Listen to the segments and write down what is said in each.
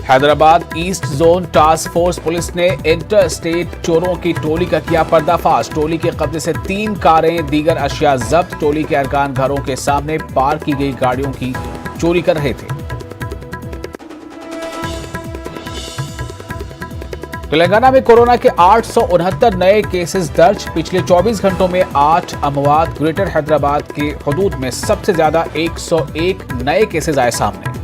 Hyderabad east zone task force police ने inter state चोरों की टोली का किया पर्दाफाश। टोली के कब्जे से 3 कारें, दीगर अशिया जब्त। टोली के अरकान घरों के सामने पार्क की गई गाड़ियों की चोरी कर रहे थे। तेलंगाना में कोरोना के 869 नए केसेस दर्ज। पिछले 24 घंटों में 8 अमवात। ग्रेटर हैदराबाद के हुदूद में सबसे ज्यादा 101 नए केसेस आए सामने।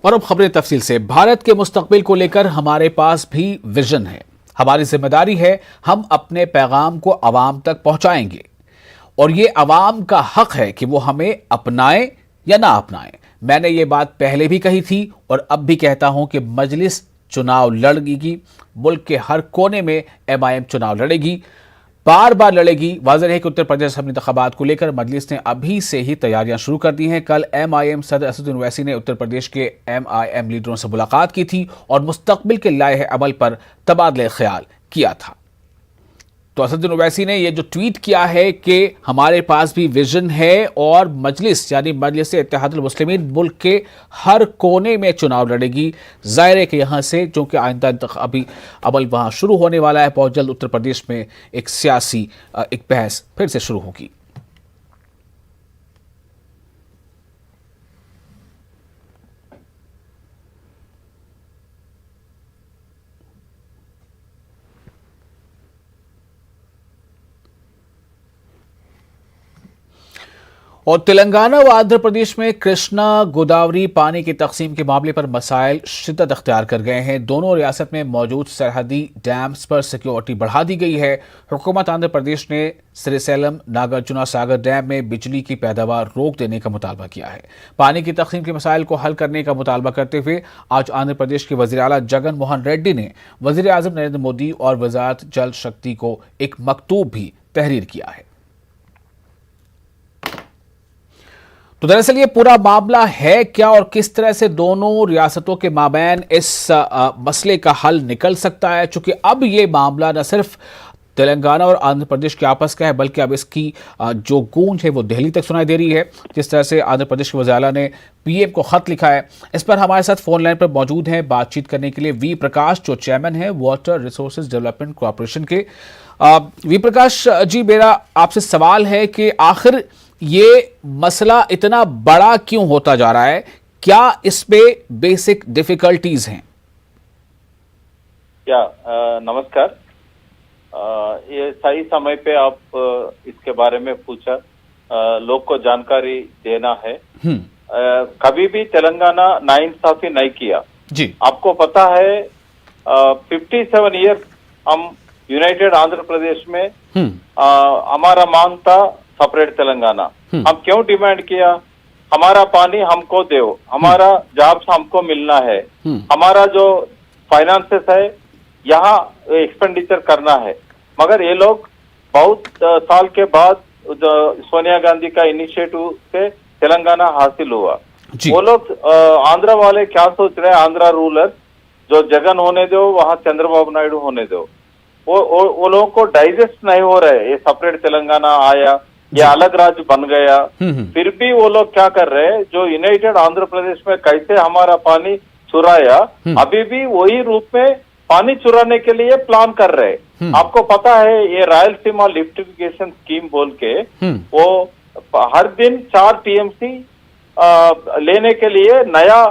और अब खबरें तफसील से। भारत के मुस्तकबिल को लेकर हमारे पास भी विजन है। हमारी जिम्मेदारी है, हम अपने पैगाम को अवाम तक पहुंचाएंगे और ये अवाम का हक है कि वो हमें अपनाएं या ना अपनाएं। मैंने ये बात पहले भी कही थी और अब भी कहता हूं कि मजलिस चुनाव लड़ेगी। मुल्क के हर कोने में MIM चुनाव लड़ेगी, बार बार लड़ेगी। वाज़ेह है कि उत्तर प्रदेश असेंबली इंतखाबात को लेकर मजलिस ने अभी से ही तैयारियां शुरू कर दी हैं। कल MIM सदर असदुद्दीन ओवैसी ने उत्तर प्रदेश के MIM लीडरों से मुलाकात की थी और मुस्तकबिल के लाए अमल पर तबादले ख्याल किया था। तो असदुद्दीन ओवैसी ने यह जो ट्वीट किया है कि हमारे पास भी विजन है और मजलिस यानी मजलिस इत्तेहादुल मुस्लिमीन मुल्क के हर कोने में चुनाव लड़ेगी। जाहिर है कि यहाँ से चूंकि आइंदा अभी अमल वहाँ शुरू होने वाला है, बहुत जल्द उत्तर प्रदेश में एक सियासी एक बहस फिर से शुरू होगी। और तेलंगाना व आंध्र प्रदेश में कृष्णा गोदावरी पानी की तकसीम के मामले पर मसाइल शिद्दत अख्तियार कर गए हैं। दोनों रियासत में मौजूद सरहदी डैम्स पर सिक्योरिटी बढ़ा दी गई है। हुकूमत आंध्र प्रदेश ने श्रीशैलम नागार्जुना सागर डैम में बिजली की पैदावार रोक देने का मुतालबा किया है। पानी की तकसीम के मसाइल को हल करने का मुतालबा करते हुए आज आंध्र प्रदेश के वज़ीर आला जगन मोहन रेड्डी ने वज़ीर आज़म नरेंद्र मोदी और वज़ारत जल शक्ति को एक मकतूब भी तहरीर किया है। तो दरअसल ये पूरा मामला है क्या और किस तरह से दोनों रियासतों के माबैन इस मसले का हल निकल सकता है? चूंकि अब ये मामला न सिर्फ तेलंगाना और आंध्र प्रदेश के आपस का है, बल्कि अब इसकी जो गूंज है वो दिल्ली तक सुनाई दे रही है। जिस तरह से आंध्र प्रदेश के वज़ीर आला ने PM को खत लिखा है, इस पर हमारे साथ फोन लाइन पर मौजूद हैं बातचीत करने के लिए वी प्रकाश, जो चेयरमैन है वाटर रिसोर्सेज डेवलपमेंट कॉरपोरेशन के। वी प्रकाश जी, मेरा आपसे सवाल है कि आखिर ये मसला इतना बड़ा क्यों होता जा रहा है? क्या इसमें बेसिक डिफिकल्टीज हैं? नमस्कार। ये सही समय पे आप इसके बारे में पूछा। लोग को जानकारी देना है। कभी भी तेलंगाना नाइंसाफी नहीं किया जी। आपको पता है 57 ईयर हम यूनाइटेड आंध्र प्रदेश में हमारा मांग था सेपरेट तेलंगाना। हम क्यों डिमांड किया? हमारा पानी हमको दो, हमारा जॉब्स हमको मिलना है, हमारा जो फाइनेंसेस है यहाँ एक्सपेंडिचर करना है। मगर ये लोग बहुत साल के बाद सोनिया गांधी का इनिशिएटिव से तेलंगाना हासिल हुआ। वो लोग आंध्र वाले क्या सोच रहे हैं? आंध्र रूलर जो जगन होने दो, वहाँ चंद्रबाबू नायडू होने दो, वो लोगों को डाइजेस्ट नहीं हो रहे। ये सेपरेट तेलंगाना आया, ये अलग राज्य बन गया, फिर भी वो लोग क्या कर रहे हैं? जो यूनाइटेड आंध्र प्रदेश में कैसे हमारा पानी चुराया, अभी भी वही रूप में पानी चुराने के लिए प्लान कर रहे हैं। आपको पता है ये रायलसीमा लिफ्टिफिकेशन स्कीम बोल के वो हर दिन 4 TMC लेने के लिए नया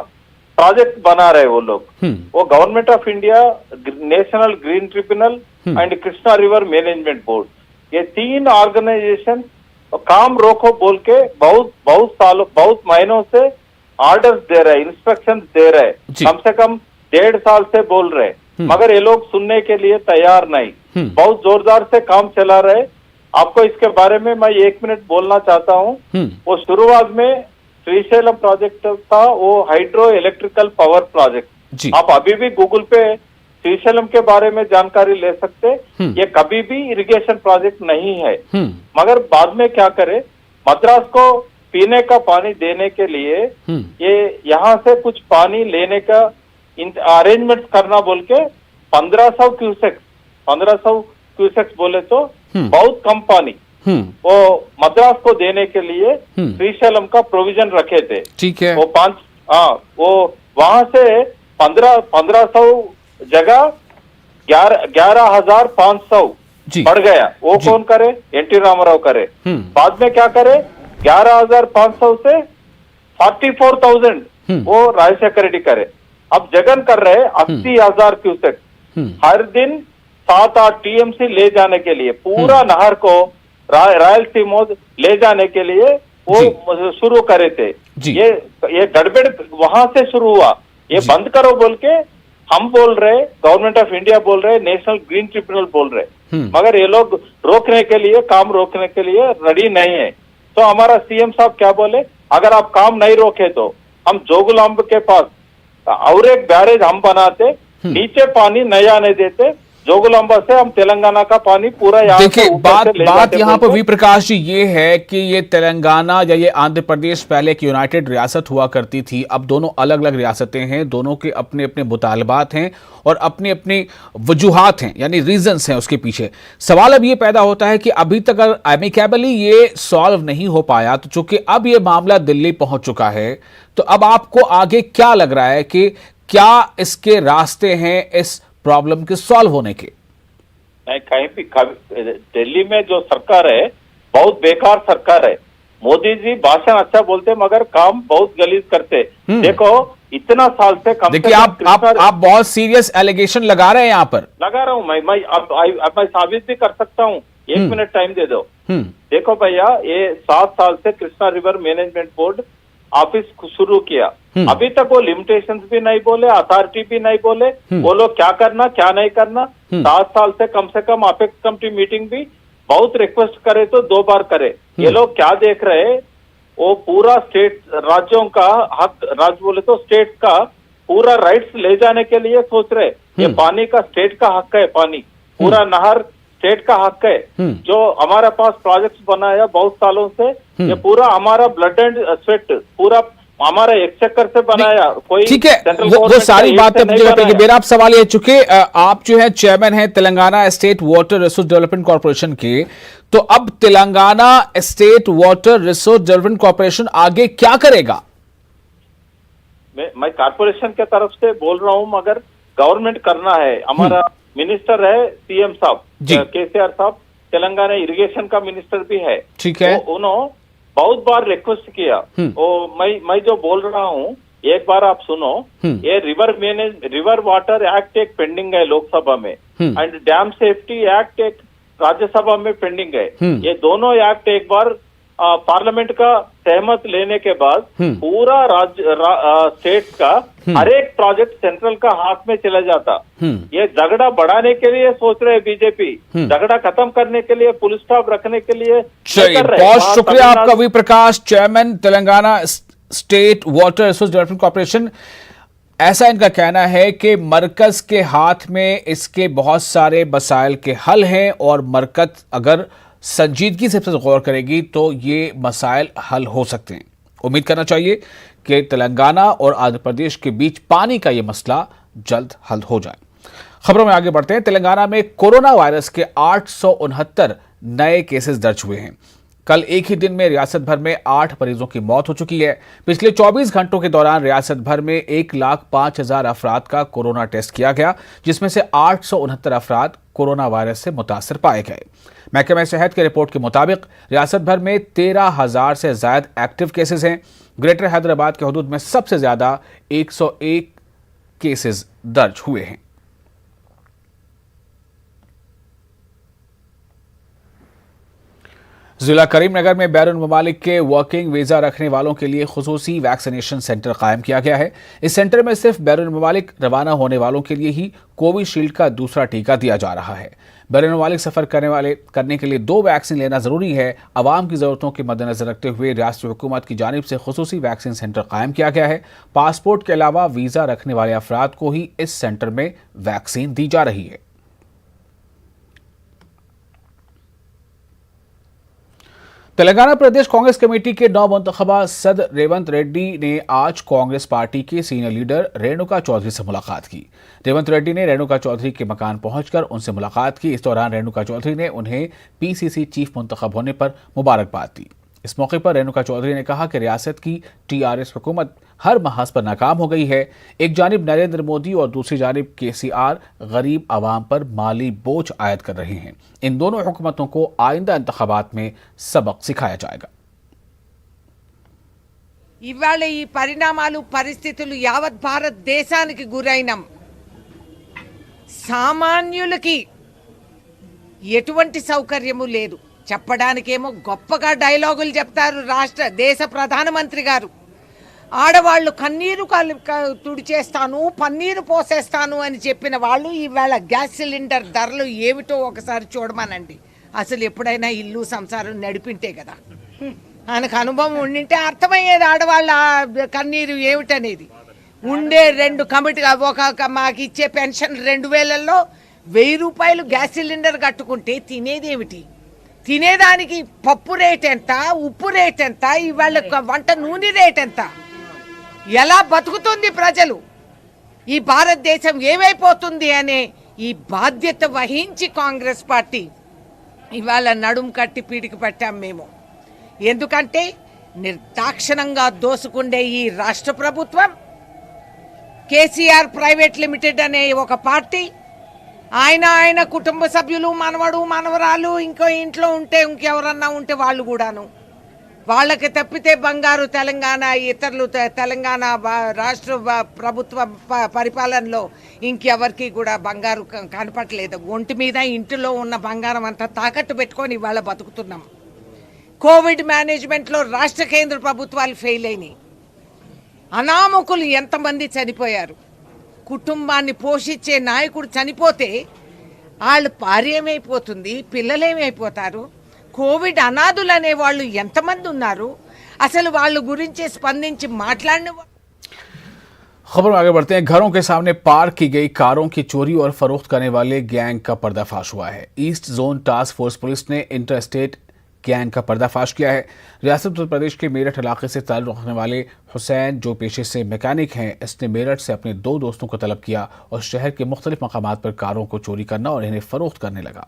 प्रोजेक्ट बना रहे वो लोग। वो government of India, national green tribunal and Krishna river management board, ये 3 ऑर्गेनाइजेशन काम रोको बोल के बहुत सालों, बहुत महीनों से ऑर्डर्स दे रहे, इंस्ट्रक्शंस दे रहे, कम से कम 1.5 साल से बोल रहे, मगर ये लोग सुनने के लिए तैयार नहीं। बहुत जोरदार से काम चला रहे। आपको इसके बारे में मैं 1 मिनट बोलना चाहता हूँ। वो शुरुआत में श्रीशैलम प्रोजेक्ट था, वो हाइड्रो इलेक्ट्रिकल पावर प्रोजेक्ट। आप अभी भी गूगल पे श्रीशैलम के बारे में जानकारी ले सकते। ये कभी भी इरिगेशन प्रोजेक्ट नहीं है। मगर बाद में क्या करे, मद्रास को पीने का पानी देने के लिए ये यहाँ से कुछ पानी लेने का अरेंजमेंट करना बोल के 1500 क्यूसेक 1500 क्यूसेक्स बोले तो बहुत कम पानी वो मद्रास को देने के लिए श्रीशैलम का प्रोविजन रखे थे। ठीक है। वो वो वहां से 1500 जगह 11,500 बढ़ गया। वो कौन करे? एनटी रामाराव करे। बाद में क्या करे? 11,500 से 44,000 वो राजशेखर रेड्डी करे। अब जगन कर रहे 80,000 क्यूसेक हर दिन 7-8 टीएमसी ले जाने के लिए, पूरा नहर को रायलसीमा ले जाने के लिए वो शुरू करे थे। ये गड़बड़ वहां से शुरू हुआ। ये बंद करो बोल के हम बोल रहे, गवर्नमेंट ऑफ इंडिया बोल रहे, नेशनल ग्रीन ट्रिब्यूनल बोल रहे, मगर ये लोग रोकने के लिए, काम रोकने के लिए रेडी नहीं है। तो हमारा सीएम साहब क्या बोले, अगर आप काम नहीं रोके तो हम जोगुलांब के पास और एक बैरेज हम बनाते, नीचे पानी नहीं आने देते, जोगुलांबा से हम तेलंगाना का पानी पूरा यहाँ देखिए बात यहाँ पर वी प्रकाश जी ये है कि ये तेलंगाना या ये आंध्र प्रदेश पहले एक यूनाइटेड रियासत हुआ करती थी, अब दोनों अलग अलग रियासतें हैं, दोनों के अपने अपने मुतालबात हैं और अपनी अपनी वजूहात हैं, यानी रीजंस हैं उसके पीछे। सवाल अब ये पैदा होता है कि अभी तक अगर एमिकेबली ये सॉल्व नहीं हो पाया, तो चूंकि अब ये मामला दिल्ली पहुंच चुका है, तो अब आपको आगे क्या लग रहा है कि क्या इसके रास्ते हैं इस प्रॉब्लम के सॉल्व होने के? नहीं, कहीं भी दिल्ली में जो सरकार है बहुत बेकार सरकार है। मोदी जी भाषण अच्छा बोलते मगर काम बहुत गलीज करते। देखो इतना साल से कम देखिए आप बहुत सीरियस एलिगेशन लगा रहे हैं यहाँ पर। लगा रहा हूँ अब मैं साबित भी कर सकता हूँ। 1 मिनट टाइम दे दो। देखो भैया, ये 7 साल से Krishna river management board office शुरू किया, अभी तक वो लिमिटेशंस भी नहीं बोले, अथॉरिटी भी नहीं बोले, वो लोग क्या करना क्या नहीं करना। 7 साल से कम अपेक्स कमेटी मीटिंग भी बहुत रिक्वेस्ट करे तो 2 बार करे। ये लोग क्या देख रहे, वो पूरा स्टेट राज्यों का हक, राज्य बोले तो स्टेट का पूरा राइट्स ले जाने के लिए सोच रहे। ये पानी का स्टेट का हक है, पानी पूरा नहर स्टेट का हक है। जो हमारे पास प्रोजेक्ट्स बनाया बहुत सालों से, ये पूरा हमारा ब्लड एंड स्वेट, पूरा हमारा एक्सचेकर से बनाया। कोई ठीक है, वो सारी बातें मेरा आप सवाल ये, चूंकि आप जो है चेयरमैन है Telangana state water resource development corporation के, तो अब Telangana state water resource development corporation आगे क्या करेगा? मैं कॉर्पोरेशन के तरफ से बोल रहा हूँ, मगर गवर्नमेंट करना है। हमारा मिनिस्टर है सीएम साहब केसीआर साहब, तेलंगाना इरिगेशन का मिनिस्टर भी है। ठीक है, उन्होंने बहुत बार रिक्वेस्ट किया। मैं जो बोल रहा हूँ एक बार आप सुनो। ये रिवर वाटर एक्ट एक पेंडिंग है लोकसभा में, एंड डैम सेफ्टी एक्ट एक राज्यसभा में पेंडिंग है। ये दोनों एक्ट एक बार पार्लियामेंट का सहमत लेने के बाद पूरा राज्य स्टेट का हर एक प्रोजेक्ट सेंट्रल का हाथ में चला जाता। ये झगड़ा बढ़ाने के लिए सोच रहे बीजेपी, झगड़ा खत्म करने के लिए, पुलिस स्टॉप रखने के लिए। बहुत शुक्रिया आपका V Prakash, chairman Telangana state water resource development corporation. ऐसा इनका कहना है कि मरकज के हाथ में इसके बहुत सारे मसाइल के हल हैं और मरकज अगर संजीदगी से गौर करेगी तो ये मसाइल हल हो सकते हैं। उम्मीद करना चाहिए कि तेलंगाना और आंध्र प्रदेश के बीच पानी का ये मसला जल्द हल हो जाए। खबरों में आगे बढ़ते हैं। तेलंगाना में कोरोना वायरस के 869 नए केसेस दर्ज हुए हैं। कल एक ही दिन में रियासत भर में 8 मरीजों की मौत हो चुकी है। पिछले 24 घंटों के दौरान रियासत भर में 1,05,000 अफराद का कोरोना टेस्ट किया गया, जिसमें से 869 अफराद कोरोना वायरस से मुतासर पाए गए। महकमा सेहत की रिपोर्ट के मुताबिक रियासत भर में 13,000 से ज्यादा एक्टिव केसेस हैं। ग्रेटर हैदराबाद के हदूद में सबसे ज्यादा 101 केसेस दर्ज हुए हैं। जिला करीमनगर में बैरून ममालिक के वर्किंग वीजा रखने वालों के लिए खुसूसी वैक्सीनेशन सेंटर कायम किया गया है। इस सेंटर में सिर्फ बैरून ममालिक रवाना होने वालों के लिए ही कोविशील्ड का दूसरा टीका दिया जा रहा है। बैरून ममालिक सफर करने के लिए 2 वैक्सीन लेना जरूरी है। आवाम की जरूरतों के मद्देनजर रखते हुए रियासती हुकूमत की जानिब से खुसूसी वैक्सीन सेंटर कायम किया गया है। पासपोर्ट के अलावा वीजा रखने वाले अफराद को ही इस सेंटर में वैक्सीन दी जा रही है। तेलंगाना प्रदेश कांग्रेस कमेटी के नवमुंतखबा सदर रेवंत रेड्डी ने आज कांग्रेस पार्टी के सीनियर लीडर रेणुका चौधरी से मुलाकात की। रेवंत रेड्डी ने रेणुका चौधरी के मकान पहुंचकर उनसे मुलाकात की। इस दौरान रेणुका चौधरी ने उन्हें पीसीसी चीफ मुंतखब होने पर मुबारकबाद दी। इस मौके पर रेणुका चौधरी ने कहा कि रियासत की टीआरएस हुकूमत हर महाज पर नाकाम हो गई है। एक जानिब नरेंद्र मोदी और दूसरी जानिब केसीआर गरीब आवाम पर माली बोझ आयद कर रहे हैं। इन दोनों हुकूमतों को आइंदा इंतखाबात में सबक सिखाया जाएगा। ఇవాళ ఈ పరిణామాలు పరిస్థితులు యావత్ భారతదేశానికి గురైనం సామాన్యులకి ఎటువంటి సౌకర్యము లేదు చెప్పడానికేమో గొప్పగా డైలాగులు చెప్తారు దేశ ప్రధానమంత్రి గారు ఆడవాళ్ళు కన్నీరు తుడిచేస్తాను పన్నీరు పోసేస్తాను అని చెప్పిన వాళ్ళు ఇవాళ గ్యాస్ సిలిండర్ ధరలు ఏమిటో ఒకసారి చూడమనండి అసలు ఎప్పుడైనా ఇల్లు సంసారం నడిపింటే కదా ఆయనకు అనుభవం ఉండింటే అర్థమయ్యేది ఆడవాళ్ళ కన్నీరు ఏమిటనేది ఉండే రెండు కమిటీ ఒక మాకు ఇచ్చే పెన్షన్ 2000లో 1000 రూపాయలు గ్యాస్ సిలిండర్ కట్టుకుంటే తినేదేమిటి తినేదానికి పప్పు రేట్ ఎంత ఉప్పు రేట్ ఎంత ఇవాళ వంట నూనె రేట్ ఎంత ఎలా బతుకుతుంది ప్రజలు ఈ భారతదేశం ఏమైపోతుంది అనే ఈ బాధ్యత వహించి కాంగ్రెస్ పార్టీ ఇవాళ నడుం కట్టి పీడికి పెట్టాం మేము ఎందుకంటే నిర్దాక్షిణంగా దోసుకుండే ఈ రాష్ట్ర ప్రభుత్వం కేసీఆర్ ప్రైవేట్ లిమిటెడ్ అనే ఒక పార్టీ ఆయన కుటుంబ సభ్యులు మనవడు మనవరాలు ఇంకో ఇంట్లో ఉంటే ఇంకెవరన్నా ఉంటే వాళ్ళు కూడాను వాళ్ళకి తప్పితే బంగారు తెలంగాణ ఇతరులు తెలంగాణ రాష్ట్ర ప్రభుత్వ పరిపాలనలో ఇంకెవరికి కూడా బంగారు కనపట్లేదు ఒంటి మీద ఇంటిలో ఉన్న బంగారం అంతా తాకట్టు పెట్టుకొని ఇవాళ బతుకుతున్నాం కోవిడ్ మేనేజ్మెంట్లో రాష్ట్ర కేంద్ర ప్రభుత్వాలు ఫెయిల్ అయినాయి అనామకులు ఎంతమంది చనిపోయారు కుటుంబాన్ని పోషించే నాయకుడు చనిపోతే వాళ్ళు భార్యేమైపోతుంది పిల్లలేమైపోతారు కోవిడ్ అనాథులు అనే వాళ్ళు ఎంతమంది ఉన్నారు అసలు వాళ్ళ గురించి స్పందించి మాట్లాడిన खबर में आगे बढ़ते हैं। घरों के सामने पार्क की गई कारों की चोरी और फरोख्त करने वाले गैंग का पर्दाफाश हुआ है। East zone task force police ने इंटर स्टेट गैंग का पर्दाफाश किया है। रियासत उत्तर प्रदेश के मेरठ इलाके से ताल्लुक़ रखने वाले हुसैन जो पेशे से मैकेनिक हैं, इसने मेरठ से अपने 2 दोस्तों को तलब किया और शहर के मुख्तलिफ मकामात पर कारों को चोरी करना और इन्हें फरोख्त करने लगा।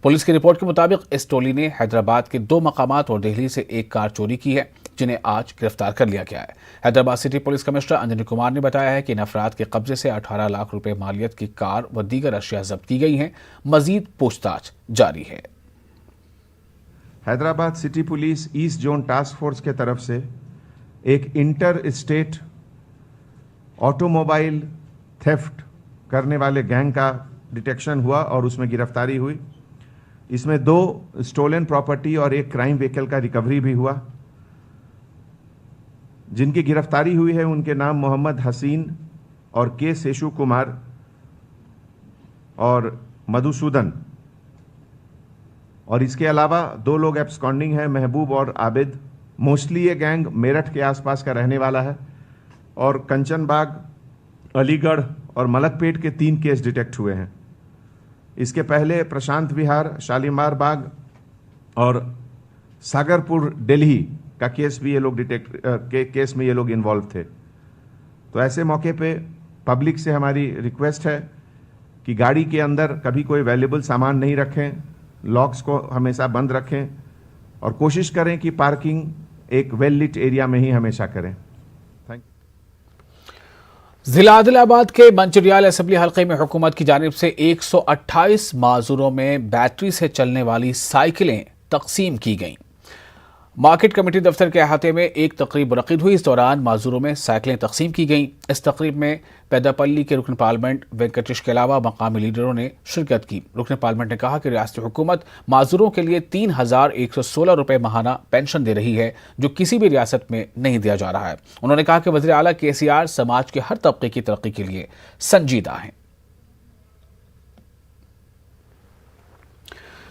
पुलिस की रिपोर्ट के मुताबिक इस टोली ने हैदराबाद के 2 मकामात और दिल्ली से 1 कार चोरी की है, जिन्हें आज गिरफ्तार कर लिया गया है। Hyderabad city police commissioner Anjani Kumar ने बताया है कि इन अफराद के कब्जे से 18 लाख रुपए मालियत की कार व दीगर अशिया जब्त की गई हैं। मजीद पूछताछ जारी है। Hyderabad city police east zone task force के तरफ से एक इंटर स्टेट ऑटोमोबाइल थेफ्ट करने वाले गैंग का डिटेक्शन हुआ और उसमें गिरफ्तारी हुई। इसमें 2 स्टोलन प्रॉपर्टी और 1 क्राइम व्हीकल का रिकवरी भी हुआ। जिनकी गिरफ्तारी हुई है उनके नाम मोहम्मद हसीन और के शेषु कुमार और मधुसूदन, और इसके अलावा 2 लोग एब्सकॉन्डिंग हैं, महबूब और आबिद। मोस्टली ये गैंग मेरठ के आसपास का रहने वाला है और कंचनबाग, अलीगढ़ और मलकपेट के 3 केस डिटेक्ट हुए हैं। इसके पहले प्रशांत विहार, शालीमार बाग और सागरपुर दिल्ली का केस भी ये लोग केस में ये लोग इन्वॉल्व थे। तो ऐसे मौके पे पब्लिक से हमारी रिक्वेस्ट है कि गाड़ी के अंदर कभी कोई वैल्यूएबल सामान नहीं रखें, लॉक्स को हमेशा बंद रखें और कोशिश करें कि पार्किंग एक वेल लिट एरिया में ही हमेशा करें। Thank you. जिला आदिलाबाद के मंचरियाल असेंबली हल्के में हुकूमत की जानिब से 128 माजूरों में बैटरी से चलने वाली साइकिलें तकसीम की गईं। मार्केट कमेटी दफ्तर के अहाते में एक तकरीब मुनक्किद हुई। इस दौरान माजूरों में साइकिलें तकसीम की गईं। इस तकरीब में पेदापल्ली के रुकन पार्लियामेंट वेंकटेश के अलावा मकामी लीडरों ने शिरकत की। रुकन पार्लियामेंट ने कहा कि रियासती हुकूमत माजूरों के लिए 3116 रुपये माहाना पेंशन दे रही है, जो किसी भी रियासत में नहीं दिया जा रहा है। उन्होंने कहा कि वज़ीर आला केसीआर समाज के हर तबके की तरक्की के लिए संजीदा हैं।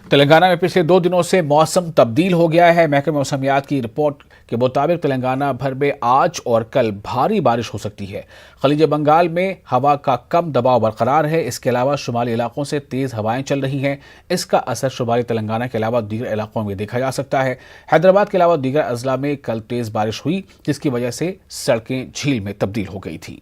तेलंगाना में पिछले 2 दिनों से मौसम तब्दील हो गया है। महकमे मौसमियात की रिपोर्ट के मुताबिक तेलंगाना भर में आज और कल भारी बारिश हो सकती है। खलीज बंगाल में हवा का कम दबाव बरकरार है। इसके अलावा शुमाली इलाकों से तेज हवाएं चल रही हैं। इसका असर शुमाली तेलंगाना के अलावा दीगर इलाकों में देखा जा सकता है। हैदराबाद के अलावा दीगर अजला में कल तेज बारिश हुई, जिसकी वजह से सड़कें झील में तब्दील हो गई थी।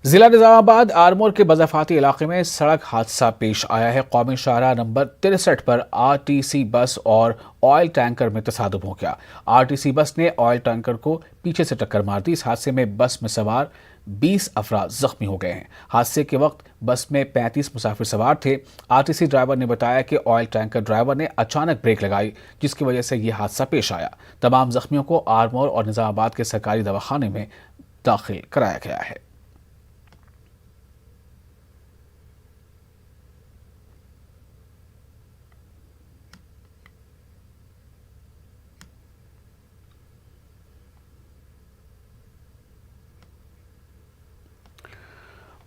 जिला निजामाबाद आरमोर के बजाफाती इलाके में सड़क हादसा पेश आया है। कौमी शाहराह नंबर 63 पर आरटीसी बस और ऑयल टैंकर में तसादुम हो गया। आरटीसी बस ने ऑयल टैंकर को पीछे से टक्कर मार दी। इस हादसे में बस में सवार 20 अफराद जख्मी हो गए हैं। हादसे के वक्त बस में 35 मुसाफिर सवार थे। आरटीसी ड्राइवर ने बताया कि ऑयल टैंकर ड्राइवर ने अचानक ब्रेक लगाई, जिसकी वजह से यह हादसा पेश आया। तमाम जख्मियों को आरमोर और निजामाबाद के सरकारी दवाखाने में दाखिल कराया गया है।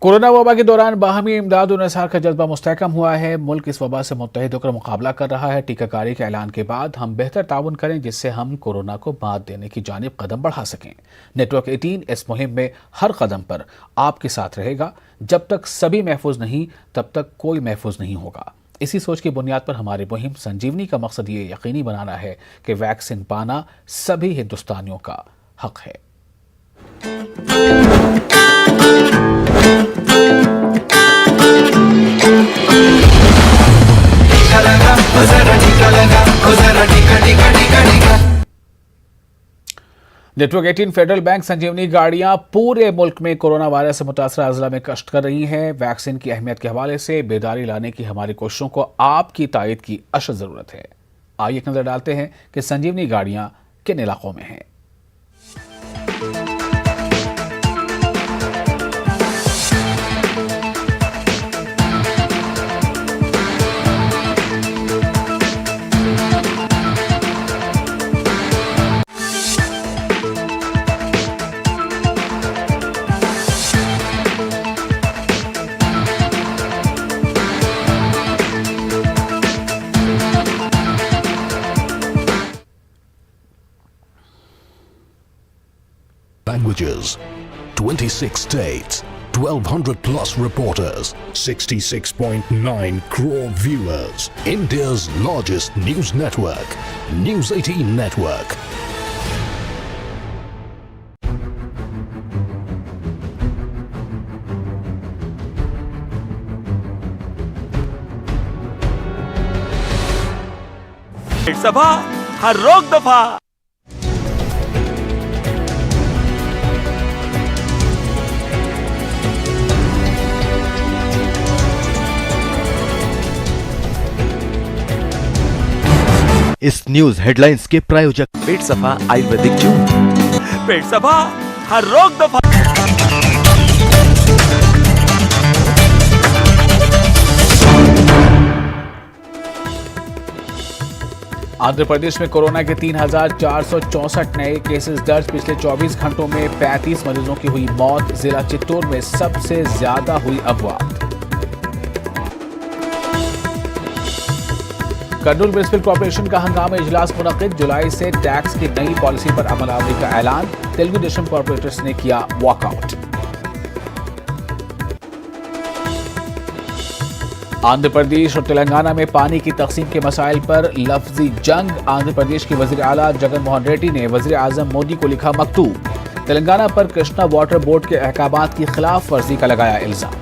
कोरोना वबा के दौरान बाहमी इमदाद और निसार का जज्बा मुस्तहकम हुआ है। मुल्क इस वबा से मुत्तहिद होकर मुकाबला कर रहा है। टीकाकारी के ऐलान के बाद हम बेहतर ताउन करें, जिससे हम कोरोना को मात देने की जानिब कदम बढ़ा सकें। नेटवर्क 18 इस मुहिम में हर कदम पर आपके साथ रहेगा। जब तक सभी महफूज नहीं, तब तक कोई महफूज नहीं होगा। इसी सोच की बुनियाद पर हमारी मुहिम संजीवनी का मकसद ये यकीनी बनाना है कि वैक्सीन पाना सभी हिंदुस्तानियों का हक है। नेटवर्क 18 फेडरल बैंक संजीवनी गाड़ियां पूरे मुल्क में कोरोना वायरस से मुतासरा अजला में कष्ट कर रही हैं। वैक्सीन की अहमियत के हवाले से बेदारी लाने की हमारी कोशिशों को आपकी तायद की अशद जरूरत है। आइए एक नजर डालते हैं कि संजीवनी गाड़ियां किन इलाकों में हैं। Languages, 26 states, 1200 plus reporters, 66.9 crore viewers. India's largest news network, News 18 Network. सभा हर रोक दफा। इस न्यूज हेडलाइंस के प्रायोजक पेट सफा आयुर्वेदिक जून। पेट सफा हर रोक दफा। आंध्र प्रदेश में कोरोना के 3,464 नए केसेस दर्ज। पिछले 24 घंटों में 35 मरीजों की हुई मौत। जिला चित्तूर में सबसे ज्यादा हुई अफवाह। कर्नूल म्युनिसिपल कॉर्पोरेशन का हंगामा इजलास मुनक्किद। जुलाई से टैक्स की नई पॉलिसी पर अमलावरी का ऐलान। तेलुगु देशम कॉर्पोरेटर्स ने किया वॉकआउट। आंध्र प्रदेश और तेलंगाना में पानी की तकसीम के मसाइल पर लफ्जी जंग। आंध्र प्रदेश के वजीर आला जगन मोहन रेड्डी ने वजीर आजम मोदी को लिखा मकतूब। तेलंगाना पर कृष्णा वाटर बोर्ड के अहकामात की खिलाफ वर्जी का लगाया इल्जाम।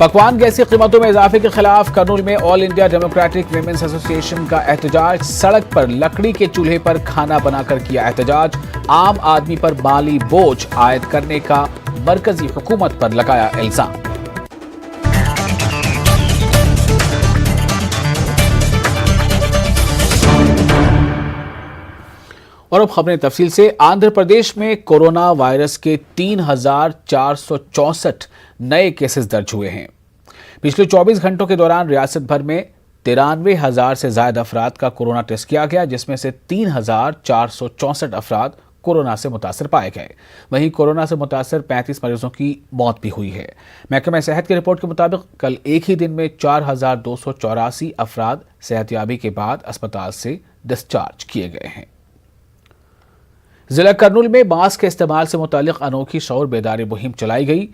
पकवान गैस की कीमतों में इजाफे के खिलाफ कर्नूल में all India democratic women's association का एहतजाज। सड़क पर लकड़ी के चूल्हे पर खाना बनाकर किया एहतजाज। आम आदमी पर माली बोझ आयद करने का मरकजी हुकूमत पर लगाया इल्जाम। और अब खबरें तफसील से। आंध्र प्रदेश में कोरोना वायरस के 3,464 नए केसेस दर्ज हुए हैं। पिछले 24 घंटों के दौरान रियासत भर में 93,000 से ज्यादा अफराद का कोरोना टेस्ट किया गया, जिसमें से 3,464 अफराद कोरोना से मुतासर पाए गए। वहीं कोरोना से मुतासर 35 मरीजों की मौत भी हुई है। महकमा सेहत की रिपोर्ट के मुताबिक कल एक ही दिन में 4,284 अफराद सेहतयाबी के बाद अस्पताल से डिस्चार्ज किए गए हैं। जिला कर्नूल में मास्क के इस्तेमाल से मुतालिक अनोखी शऊर बेदारी मुहिम चलाई गई।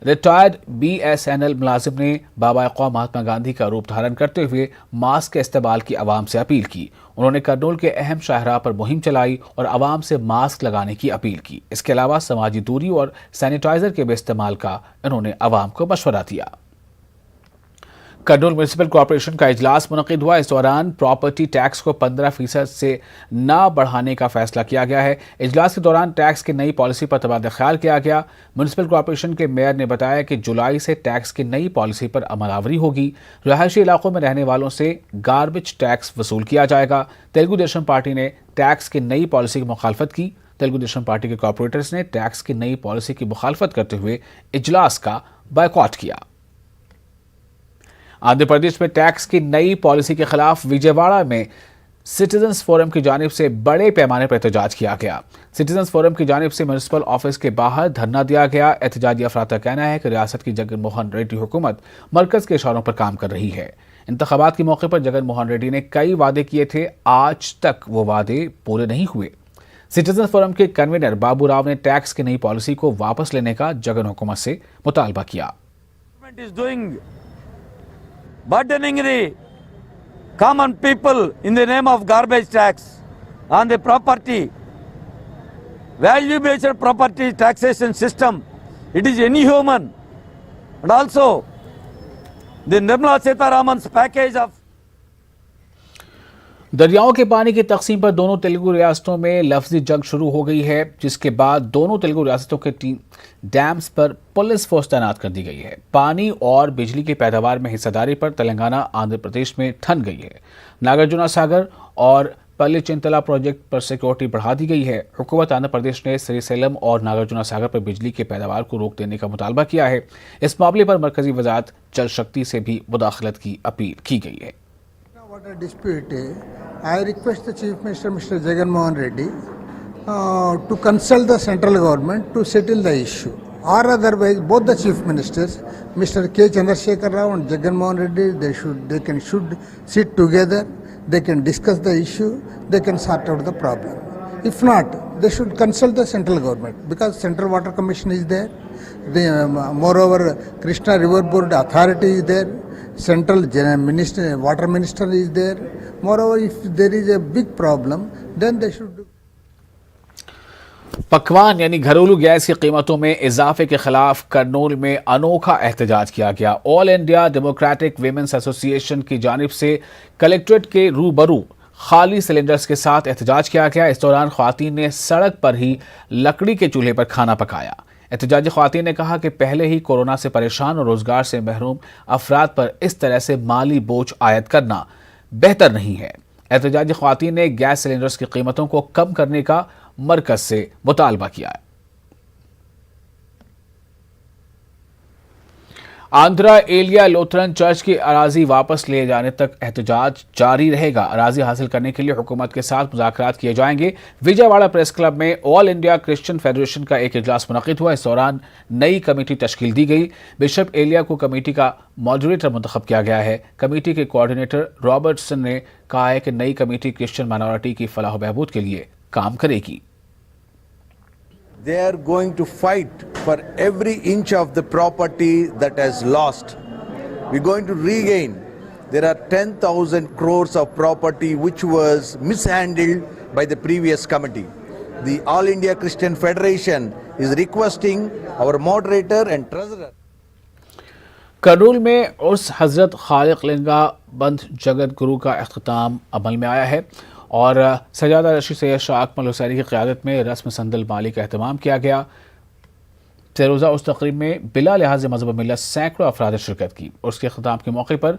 रिटायर्ड BSNL मुलाजिम ने बाबा क़ौम महात्मा गांधी का रूप धारण करते हुए मास्क के इस्तेमाल की आवाम से अपील की। उन्होंने कर्नूल के अहम शाहराह पर मुहिम चलाई और आवाम से मास्क लगाने की अपील की। इसके अलावा समाजी दूरी और सैनिटाइजर के भी इस्तेमाल का इन्होंने आवाम को मशवरा दिया। कर्नूल म्यूनिसिपल कॉर्पोरेशन का इजलास मुनक़िद हुआ। इस दौरान प्रॉपर्टी टैक्स को 15% से न बढ़ाने का फैसला किया गया है। इजलास के दौरान टैक्स की नई पॉलिसी पर तबादला ख्याल किया गया। म्यूनिसिपल कॉर्पोरेशन के मेयर ने बताया कि जुलाई से टैक्स की नई पॉलिसी पर अमलावरी होगी। रिहायशी इलाकों में रहने वालों से गार्बेज टैक्स वसूल किया जाएगा। तेलुगु देशम पार्टी ने टैक्स की नई पॉलिसी की मुखालफत की। तेलुगु देशम पार्टी के कॉर्पोरेटर्स ने टैक्स की नई पॉलिसी की मुखालफत करते हुए इजलास का बायकॉट किया। आंध्र प्रदेश में टैक्स की नई पॉलिसी के खिलाफ विजयवाड़ा में सिटीजन्स फोरम की जानिब से बड़े पैमाने पर एहतजाज किया गया। सिटीजन्स फोरम की जानिब से म्यूनिसिपल ऑफिस के बाहर धरना दिया गया। एहतजाजी अफराद का कहना है कि रियासत की जगन मोहन रेड्डी हुकूमत मरकज के इशारों पर काम कर रही है। इंतखाबात के मौके पर जगन मोहन रेड्डी ने कई वादे किए थे, आज तक वो वादे पूरे नहीं हुए। सिटीजन्स फोरम के कन्वीनर बाबू राव ने टैक्स की नई पॉलिसी को वापस लेने का जगन हुकूमत से मुतालबा किया। Burdening the common people in the name of garbage tax on the property, value-based property taxation system. It is inhuman. And also, the Nirmala Sitharaman's package of दरियाओं के पानी की तकसीम पर दोनों तेलुगु रियासतों में लफ्जी जंग शुरू हो गई है, जिसके बाद दोनों तेलुगु रियासतों के 3 डैम्स पर पुलिस फोर्स तैनात कर दी गई है। पानी और बिजली की पैदावार में हिस्सेदारी पर तेलंगाना आंध्र प्रदेश में ठन गई है। नागार्जुना सागर और पल्ली चिंतला प्रोजेक्ट पर सिक्योरिटी बढ़ा दी गई है। हुकूमत आंध्र प्रदेश ने श्रीसेलम और नागार्जुना सागर पर बिजली की पैदावार को रोक देने का मुतालबा किया है। इस मामले पर मरकजी वजारत जल शक्ति से भी मुदाखलत की अपील की गई है। What a dispute! I request the Chief Minister, Mr. Jagan Mohan Reddy, to consult the central government to settle the issue. Or otherwise, both the Chief Ministers, Mr. K. Chandrasekhar Rao and Jagan Mohan Reddy, they should sit together. They can discuss the issue. They can sort out the problem. If not, they should consult the central government because Central Water Commission is there. Moreover, Krishna River Board Authority is there. Central Minister, Water Minister is there. Moreover, if there is a big problem, then they should do. पकवान यानी घरेलू gas की कीमतों में इजाफे के खिलाफ कर्नूल में अनोखा एहतजाज किया गया। All India democratic women's association की जानिब से कलेक्ट्रेट के रूबरू खाली सिलेंडर्स के साथ एहतजाज किया गया। इस दौरान ख्वातीन ने सड़क पर ही लकड़ी के चूल्हे पर खाना पकाया। एहतजाजी ख्वातीन ने कहा कि पहले ही कोरोना से परेशान और रोजगार से महरूम अफराद पर इस तरह से माली बोझ आयद करना बेहतर नहीं है। एहतजाजी ख्वातीन ने गैस सिलेंडर्स की कीमतों को कम करने का मरकज से मुतालबा किया है। आंध्रा एलिया लोथरन चर्च की अराजी वापस लिए जाने तक एहतजाज जारी रहेगा। अराजी हासिल करने के लिए हुकूमत के साथ मुज़ाकरात किए जाएंगे। विजयवाड़ा प्रेस क्लब में ऑल इंडिया क्रिश्चियन फेडरेशन का एक इजलास मुनक़िद हुआ। इस दौरान नई कमेटी तश्कील दी गई। बिशप एलिया को कमेटी का मॉडरेटर मुंतखब किया गया है। कमेटी के कोऑर्डिनेटर रॉबर्टसन ने कहा है कि नई कमेटी क्रिश्चियन माइनॉरिटी की फलाह बहबूद के लिए काम करेगी। They are going to fight for every inch of the property that has lost. We're going to regain. There are 10,000 crores of property which was mishandled by the previous committee. The All India Christian Federation is requesting our moderator and treasurer. Kurnool में उर्स हजरत खालिक लिंगा बंद जगत गुरु का अख्ताम अमल में आया है और सजादा रशीद सैयद शाह अकमल हुसैनी की क़यादत में रस्म संदल माली का अहतमाम किया गया। रोज़ा उस तकरीब में बिला लिहाज मज़हब मिलत सैकड़ों अफराद ने शिरकत की और उसके अख्ताम के मौके पर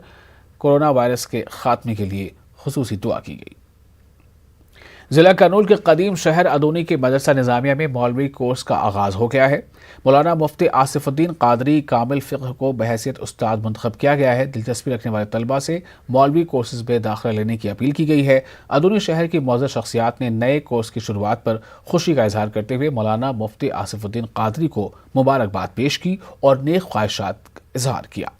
कोरोना वायरस के खात्मे के लिए खुसूसी दुआ की गई। जिला करनूल के कदीम शहर अदूनी के मदरसा निजामिया में मौलवी कोर्स का आगाज हो गया है। मौलाना मुफ्ती आसिफुद्दीन कादरी कामिल फ़िक़्ह को बहैसियत उस्ताद मुंतखब किया गया है। दिलचस्पी रखने वाले तलबा से मौलवी कोर्सेज में दाखिला लेने की अपील की गई है। अदूनी शहर की मौजूद शख्सियात ने नए कोर्स की शुरुआत पर खुशी का इजहार करते हुए मौलाना मुफ्ती आसिफुद्दीन कादरी को मुबारकबाद पेश की और नेक ख्वाहिशात का इजहार किया।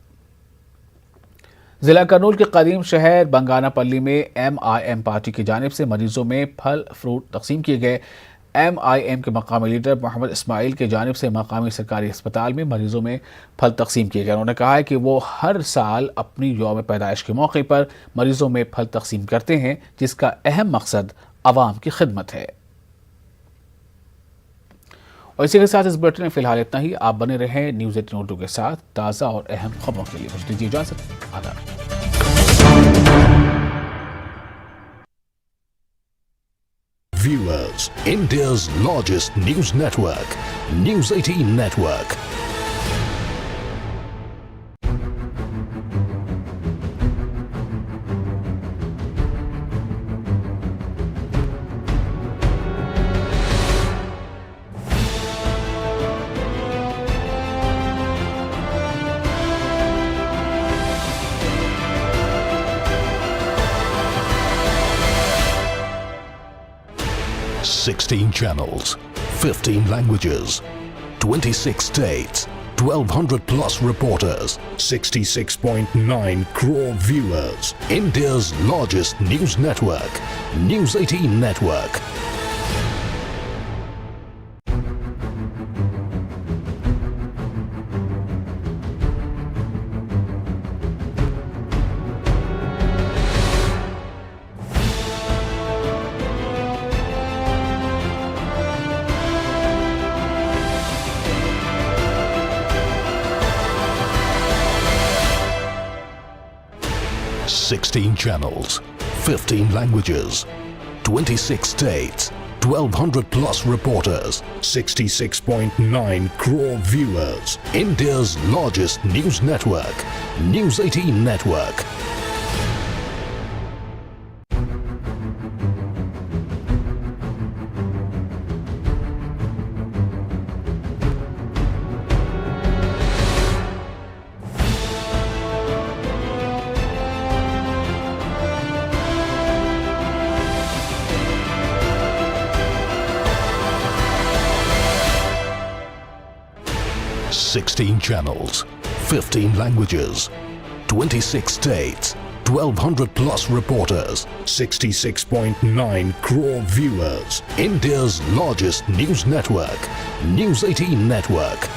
जिला करनूल के कदीम शहर बंगानापल्ली में MIM पार्टी की जानिब से मरीजों में फल फ्रूट तकसीम किए गए। MIM के मकामी लीडर मोहम्मद इस्माइल की जानिब से मकामी सरकारी अस्पताल में मरीजों में फल तकसीम किए गए। उन्होंने कहा है कि वो हर साल अपनी यौम पैदाइश के मौके पर मरीजों में फल तकसीम करते हैं, जिसका अहम मकसद आवाम की खिदमत है। और इसी के साथ इस बुलेटिन में फिलहाल इतना ही। आप बने रहें न्यूज़ 18 उर्दू के साथ ताज़ा और अहम खबरों के लिए। मुझे दीजिए इजाज़त। आदाब। Viewers, India's largest news network, News 18 Network. Sixteen channels, 15 languages, 26 states, 1,200 plus reporters, 66.9 crore viewers. India's largest news network, News 18 Network. Sixteen channels, 15 languages, 26 states, 1,200 plus reporters, 66.9 crore viewers. India's largest news network, News 18 Network. Sixteen channels, 15 languages, 26 states, 1,200 plus reporters, 66.9 crore viewers. India's largest news network, News 18 Network.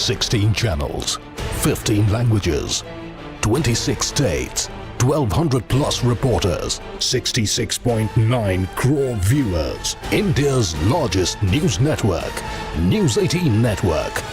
Sixteen channels, 15 languages, 26 states, 1,200 plus reporters, 66.9 crore viewers. India's largest news network, News 18 Network.